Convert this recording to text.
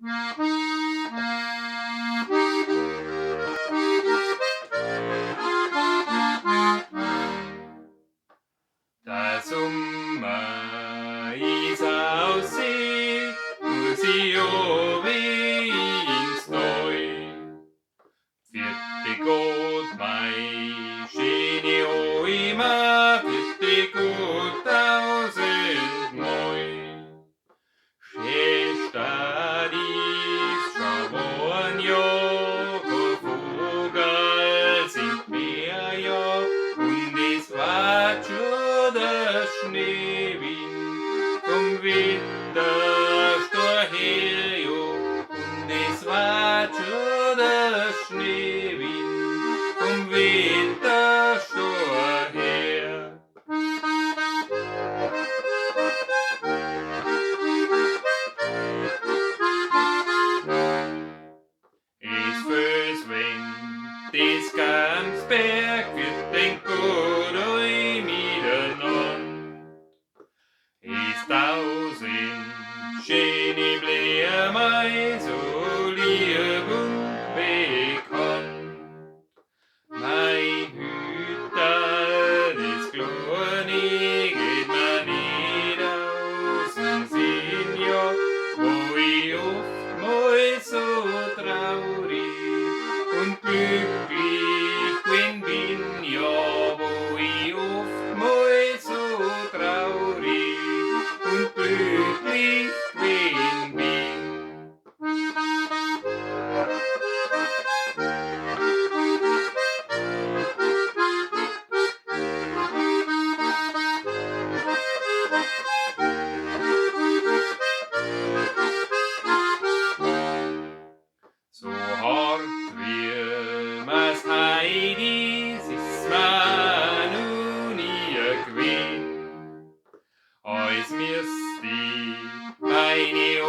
Der Summa ist aussi, aussi ins Neu. Vierte Gott, mein schöne Oima, vierte Gott tausendmal. Schäster ist schon ein Jahr, Vogel singt mehr Jahr, und es war schon der Schneewind vom Winter daher, jo, und es war schon der Schneewind vom Winter daher. Es fürs Wind des Gamsberg wird den Kodoi miteinander. Es tausend schöne Blämer so lieb und bekannt. Mein Hüter des Kleine geht mir nicht aus dem Sinn, ja, wo ich oftmals so traurig und glücklich bin, ja, wo ich oftmals so traurig und glücklich bin. So hart wie mas Heidis ist man nun nie gewinn, als mir's die meine